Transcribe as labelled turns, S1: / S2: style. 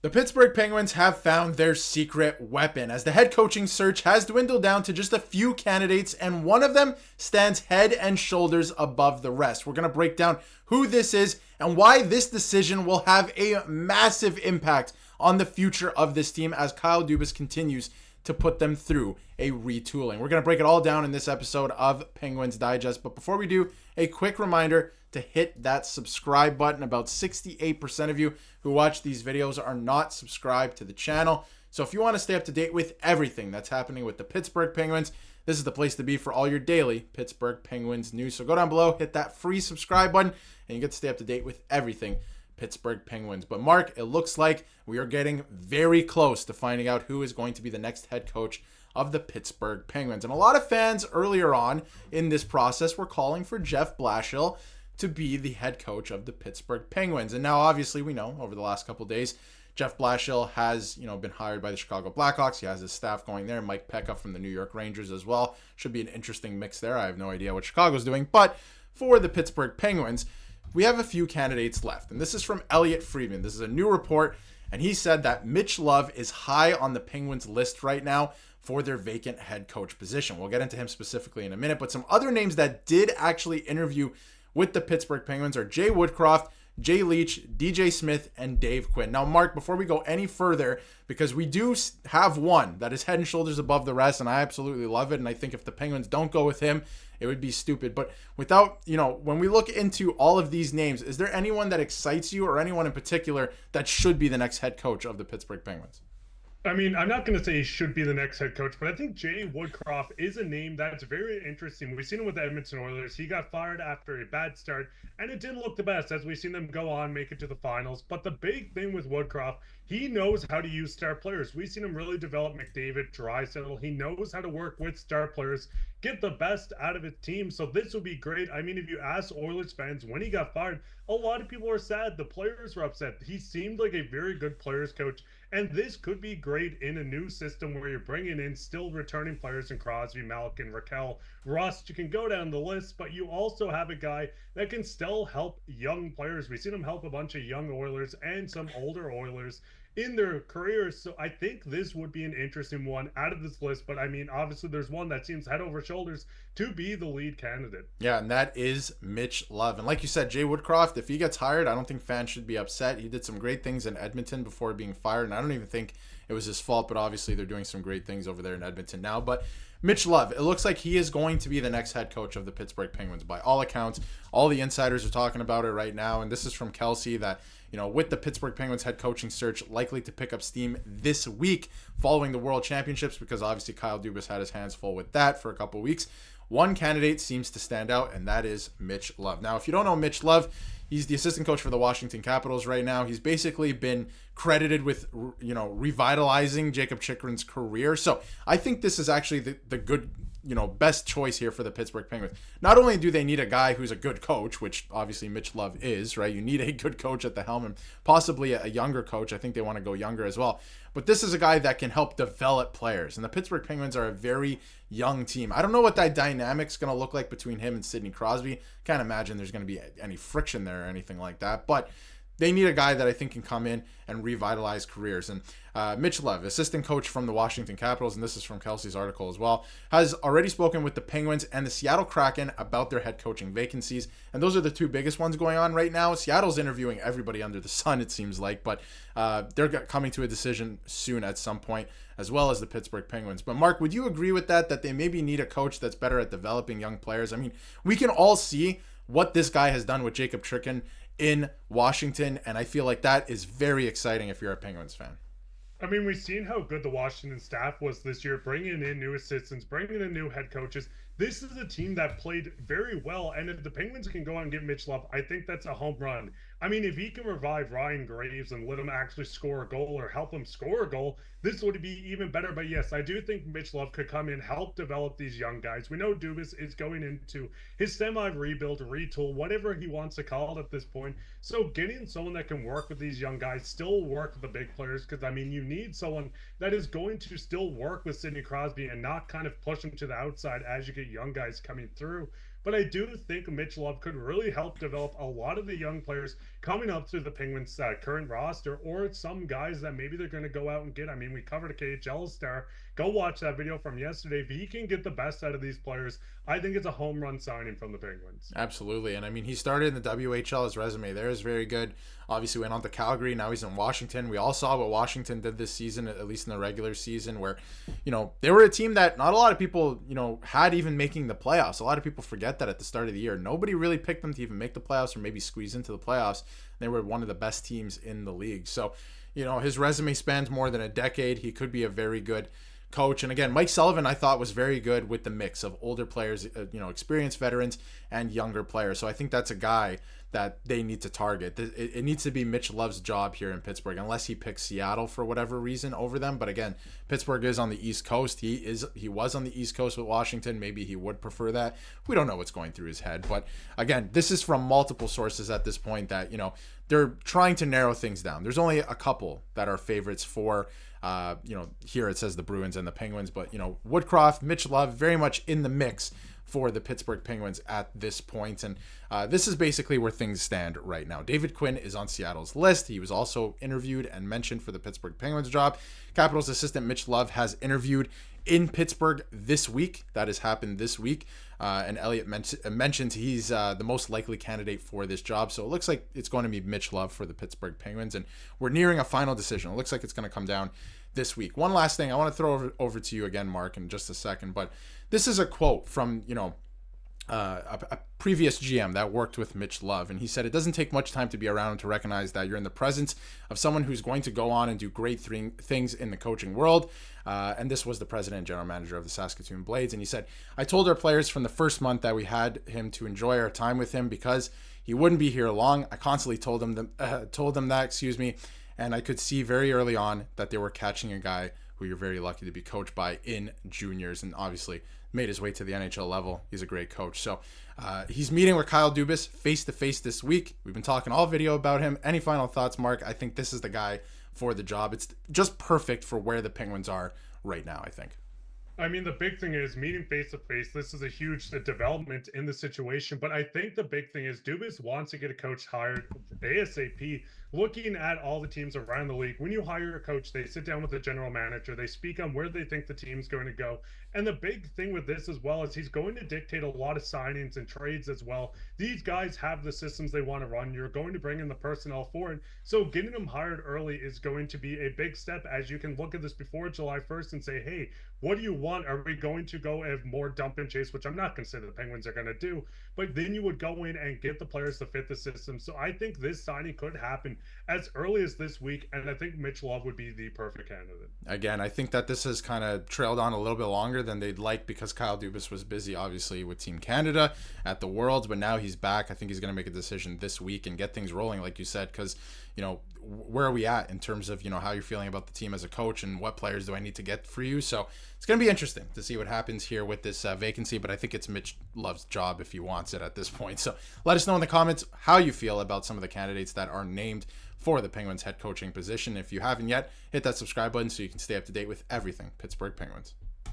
S1: The Pittsburgh Penguins have found their secret weapon as the head coaching search has dwindled down to just a few candidates, and one of them stands head and shoulders above the rest. We're going to break down who this is and why this decision will have a massive impact on the future of this team as Kyle Dubas continues to put them through a retooling. We're going to break it all down in this episode of Penguins Digest, but before we do, a quick reminder to hit that subscribe button. About 68% of you who watch these videos are not subscribed to the channel. So if you want to stay up to date with everything that's happening with the Pittsburgh Penguins, this is the place to be for all your daily Pittsburgh Penguins news. So go down below, hit that free subscribe button, and you get to stay up to date with everything Pittsburgh Penguins. But Mark, it looks like we are getting very close to finding out who is going to be the next head coach of the Pittsburgh Penguins. And a lot of fans earlier on in this process were calling for Jeff Blashill to be the head coach of the Pittsburgh Penguins. And now obviously we know over the last couple of days, Jeff Blashill has, been hired by the Chicago Blackhawks. He has his staff going there. Mike Pekka from the New York Rangers as well. Should be an interesting mix there. I have no idea what Chicago's doing. But for the Pittsburgh Penguins, we have a few candidates left. And this is from Elliot Friedman. This is a new report. And he said that Mitch Love is high on the Penguins list right now for their vacant head coach position. We'll get into him specifically in a minute. But some other names that did actually interview with the Pittsburgh Penguins are Jay Woodcroft, Jay Leach, DJ Smith, and Dave Quinn. Now, Mark, before we go any further, because we do have one that is head and shoulders above the rest, and I absolutely love it, and I think if the Penguins don't go with him, it would be stupid. But without, when we look into all of these names, is there anyone that excites you or anyone in particular that should be the next head coach of the Pittsburgh Penguins?
S2: I mean, I'm not going to say he should be the next head coach, but I think Jay Woodcroft is a name that's very interesting. We've seen him with the Edmonton Oilers. He got fired after a bad start, and it didn't look the best as we've seen them go on, make it to the finals. But the big thing with Woodcroft, he knows how to use star players. We've seen him really develop McDavid, Draisaitl. He knows how to work with star players, get the best out of his team. So this would be great. I mean, if you ask Oilers fans when he got fired, a lot of people are sad. The players were upset. He seemed like a very good players coach. And this could be great in a new system where you're bringing in still returning players in Crosby, Malkin, Raquel, Rust. You can go down the list, but you also have a guy that can still help young players. We've seen him help a bunch of young Oilers and some older Oilers in their careers. So I think this would be an interesting one out of this list. But I mean, obviously there's one that seems head over shoulders to be the lead candidate.
S1: Yeah, and that is Mitch Love. And like you said, Jay Woodcroft, if he gets hired, I don't think fans should be upset. He did some great things in Edmonton before being fired, and I don't even think it was his fault, but obviously they're doing some great things over there in Edmonton now. But Mitch Love, it looks like he is going to be the next head coach of the Pittsburgh Penguins by all accounts. All the insiders are talking about it right now, and this is from Kelsey that, with the Pittsburgh Penguins head coaching search likely to pick up steam this week following the World Championships, because obviously Kyle Dubas had his hands full with that for a couple weeks. One candidate seems to stand out, and that is Mitch Love. Now, if you don't know Mitch Love, he's the assistant coach for the Washington Capitals right now. He's basically been credited with, revitalizing Jacob Chychrun's career. So I think this is actually the good, best choice here for the Pittsburgh Penguins. Not only do they need a guy who's a good coach, which obviously Mitch Love is, right? You need a good coach at the helm and possibly a younger coach. I think they want to go younger as well. But this is a guy that can help develop players. And the Pittsburgh Penguins are a very young team. I don't know what that dynamic's going to look like between him and Sidney Crosby. Can't imagine there's going to be any friction there or anything like that. But they need a guy that I think can come in and revitalize careers. And Mitch Love, assistant coach from the Washington Capitals, and this is from Kelsey's article as well, has already spoken with the Penguins and the Seattle Kraken about their head coaching vacancies. And those are the two biggest ones going on right now. Seattle's interviewing everybody under the sun, it seems like, but they're coming to a decision soon at some point, as well as the Pittsburgh Penguins. But Mark, would you agree with that they maybe need a coach that's better at developing young players? I mean, we can all see what this guy has done with Jacob Chychrun in Washington, and I feel like that is very exciting if you're a Penguins fan.
S2: I mean, we've seen how good the Washington staff was this year, bringing in new assistants, bringing in new head coaches. This is a team that played very well, and if the Penguins can go out and get Mitch Love, I think that's a home run. I mean, if he can revive Ryan Graves and let him actually score a goal or help him score a goal, this would be even better. But yes, I do think Mitch Love could come in, help develop these young guys. We know Dubas is going into his semi-rebuild, retool, whatever he wants to call it at this point. So getting someone that can work with these young guys, still work with the big players, because, I mean, you need someone that is going to still work with Sidney Crosby and not kind of push him to the outside as you get young guys coming through. But I do think Mitch Love could really help develop a lot of the young players coming up through the Penguins' current roster, or some guys that maybe they're going to go out and get. I mean, we covered a KHL star. Go watch that video from yesterday. If he can get the best out of these players, I think it's a home run signing from the Penguins.
S1: Absolutely. And I mean, he started in the WHL. His resume there is very good. Obviously went on to Calgary. Now he's in Washington. We all saw what Washington did this season, at least in the regular season, where, they were a team that not a lot of people, had even making the playoffs. A lot of people forget that at the start of the year. Nobody really picked them to even make the playoffs or maybe squeeze into the playoffs. They were one of the best teams in the league. So, his resume spans more than a decade. He could be a very good coach. And again, Mike Sullivan, I thought, was very good with the mix of older players, experienced veterans and younger players. So I think that's a guy that they need to target. It needs to be Mitch Love's job here in Pittsburgh, unless he picks Seattle for whatever reason over them. But again, Pittsburgh is on the East Coast. He was on the East Coast with Washington. Maybe he would prefer that. We don't know what's going through his head. But again, this is from multiple sources at this point that, they're trying to narrow things down. There's only a couple that are favorites for, here it says the Bruins and the Penguins, but, Woodcroft, Mitch Love, very much in the mix for the Pittsburgh Penguins at this point. And this is basically where things stand right now. David Quinn is on Seattle's list. He was also interviewed and mentioned for the Pittsburgh Penguins job. Capitals assistant Mitch Love has interviewed in Pittsburgh this week. That has happened this week. And Elliot mentioned he's the most likely candidate for this job. So it looks like it's going to be Mitch Love for the Pittsburgh Penguins. And we're nearing a final decision. It looks like it's going to come down this week. One last thing I want to throw over to you again, Mark, in just a second. But this is a quote from, a previous GM that worked with Mitch Love. And he said, "It doesn't take much time to be around to recognize that you're in the presence of someone who's going to go on and do great things in the coaching world." And this was the president and general manager of the Saskatoon Blades. And he said, "I told our players from the first month that we had him to enjoy our time with him because he wouldn't be here long. I constantly told them that, and I could see very early on that they were catching a guy who you're very lucky to be coached by in juniors." And obviously made his way to the NHL level. He's a great coach. So he's meeting with Kyle Dubas face-to-face this week. We've been talking all video about him. Any final thoughts, Mark? I think this is the guy for the job. It's just perfect for where the Penguins are right now, I think.
S2: I mean, the big thing is meeting face to face. This is a huge development in the situation. But I think the big thing is Dubas wants to get a coach hired ASAP. Looking at all the teams around the league, when you hire a coach, they sit down with the general manager. They speak on where they think the team's going to go. And the big thing with this as well is he's going to dictate a lot of signings and trades as well. These guys have the systems they want to run. You're going to bring in the personnel for it. So getting them hired early is going to be a big step, as you can look at this before July 1st and say, hey, what do you want? Are we going to go have more dump and chase, which I'm not considering the Penguins are going to do, but then you would go in and get the players to fit the system. So I think this signing could happen as early as this week, and I think Mitch Love would be the perfect candidate.
S1: Again, I think that this has kind of trailed on a little bit longer than they'd like because Kyle Dubas was busy, obviously, with Team Canada at the Worlds, but now he's back. I think he's going to make a decision this week and get things rolling, like you said, because, where are we at in terms of, how you're feeling about the team as a coach and what players do I need to get for you? So it's going to be interesting to see what happens here with this vacancy, but I think it's Mitch Love's job if he wants it at this point. So let us know in the comments how you feel about some of the candidates that are named for the Penguins head coaching position. If you haven't yet, hit that subscribe button so you can stay up to date with everything Pittsburgh Penguins.